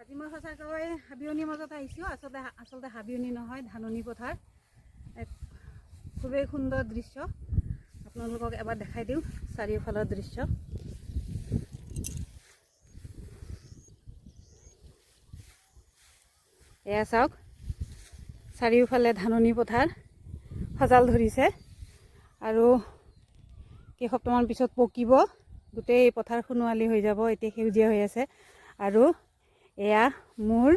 আজি মই সঁচাকৈ হাবিয়নিৰ মাজত আহিছোঁ। আচলতে হাবিয়নি নহয়, ধাননি পথাৰ। এক খুবেই সুন্দৰ দৃশ্য, আপোনালোকক এবাৰ দেখাই দিওঁ চাৰিওফালৰ দৃশ্য। এয়া চাওক, চাৰিওফালে ধাননি পথাৰ সজাল ধৰিছে আৰু কেইসপ্তাহমান পিছত পকিব, গোটেই পথাৰ সোণোৱালী হৈ যাব। এতিয়া সেউজীয়া হৈ আছে। আৰু এয়া মোৰ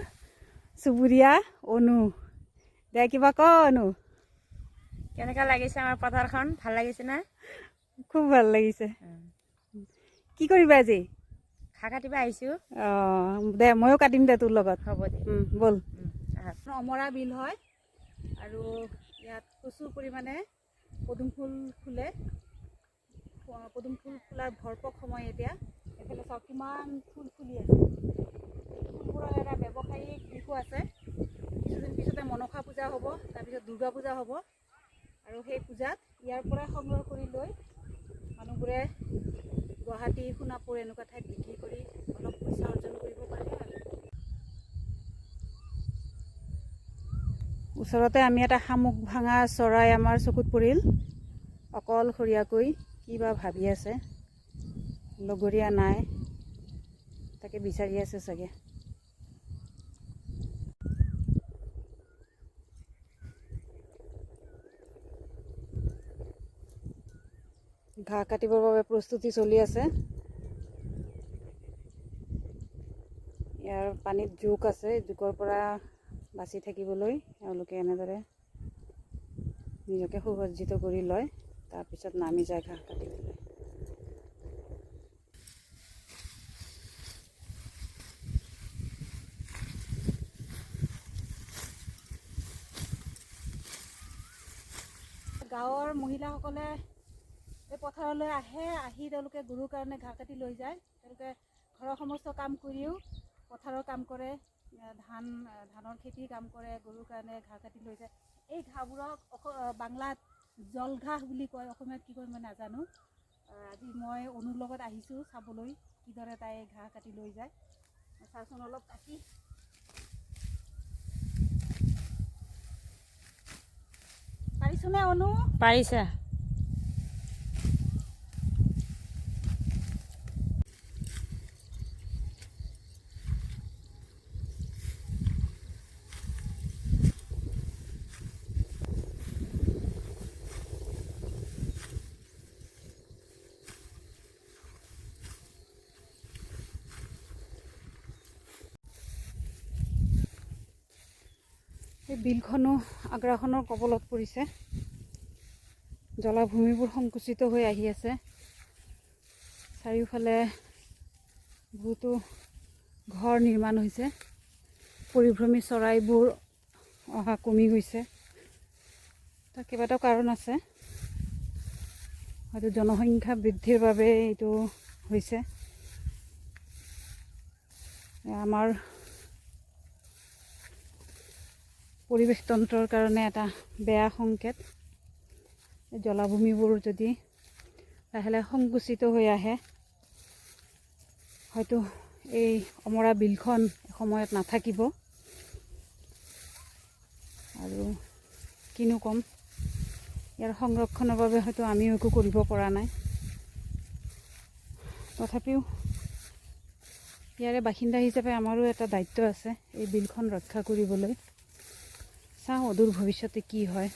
চুবুৰীয়া অনু। দে কিবা ক অনু, কেনেকা লাগিছে আমাৰ পথাৰখন? ভাল লাগিছে না? খুব ভাল লাগিছে। কি কৰিবা আজি? ঘাঁহ কাটিব আহিছোঁ। দে ময়ো কাটিম দে তোৰ লগত। হ'ব দে, ব'ল। অমৰা বিল হয় আৰু ইয়াত প্ৰচুৰ পৰিমাণে পদুম ফুল ফুলে। পদুম ফুল ফুলাৰ ভৰপক সময় এতিয়া। এইফালে চাওক কিমান ফুল ফুলি আছে। ফুলবোৰৰ এটা ব্যৱসায়িক দিশো আছে। কিছুদিন পিছতে মনসা পূজা হ'ব, তাৰপিছত দুৰ্গা পূজা হ'ব আৰু সেই পূজাত ইয়াৰ পৰাই সংগ্ৰহ কৰি লৈ মানুহবোৰে গুৱাহাটী, সোণাপুৰ এনেকুৱা ঠাইত বিক্ৰী কৰি অলপ পইচা অৰ্জন কৰিব পাৰে। ওচৰতে আমি এটা শামুক ভাঙা চৰাই আমাৰ চকুত পৰিল। অকলশৰীয়াকৈ কিবা ভাবি আছে, লগৰীয়া নাই, তাকে বিচাৰি আছে চাগে। ঘাঁহ কাটিবৰ বাবে প্ৰস্তুতি চলি আছে। ইয়াৰ পানীত জোক আছে, জোকৰ পৰা বাচি থাকিবলৈ এওঁলোকে এনেদৰে নিজকে সুসজ্জিত কৰি লয়, তাৰপিছত নামি যায় ঘাঁহ কাটিবলৈ। গাঁৱৰ মহিলাসকলে এই পথাৰলৈ আহে, আহি তেওঁলোকে গৰুৰ কাৰণে ঘাঁহ কাটি লৈ যায়। তেওঁলোকে ঘৰৰ সমস্ত কাম কৰিও পথাৰৰ কাম কৰে, ধানৰ খেতিৰ কাম কৰে, গৰুৰ কাৰণে ঘাঁহ কাটি লৈ যায়। এই ঘাঁহবোৰক বাংলাত জল ঘাঁহ বুলি কয়, অসমীয়াত কি কয় মই নাজানো। আজি মই অনুৰ লগত আহিছোঁ চাবলৈ কিদৰে তাই ঘাঁহ কাটি লৈ যায়। চাচোন অলপ কাটি। পাৰিছোনে অনু? পাৰিছা? এই বিলখনো আগ্ৰাসনৰ কবলত পৰিছে। জলাভূমিবোৰ সংকুচিত হৈ আহি আছে। চাৰিওফালে বহুতো ঘৰ নিৰ্মাণ হৈছে। পৰিভ্ৰমী চৰাইবোৰ অহা কমি গৈছে। তাৰ কেইবাটাও কাৰণ আছে, হয়তো জনসংখ্যা বৃদ্ধিৰ বাবে এইটো হৈছে। আমাৰ পৰিৱেশ তন্ত্ৰৰ কাৰণে এটা বেয়া সংকেত। জলাভূমিবোৰ যদি লাহে লাহে সংকুচিত হৈ আহে, হয়তো এই অমৰা বিলখন এসময়ত নাথাকিব। আৰু কিনো ক'ম, ইয়াৰ সংৰক্ষণৰ বাবে হয়তো আমিও একো কৰিব পৰা নাই। তথাপিও ইয়াৰে বাসিন্দা হিচাপে আমাৰো এটা দায়িত্ব আছে এই বিলখন ৰক্ষা কৰিবলৈ। চাওঁ অদূৰ ভৱিষ্যতে কি হয়।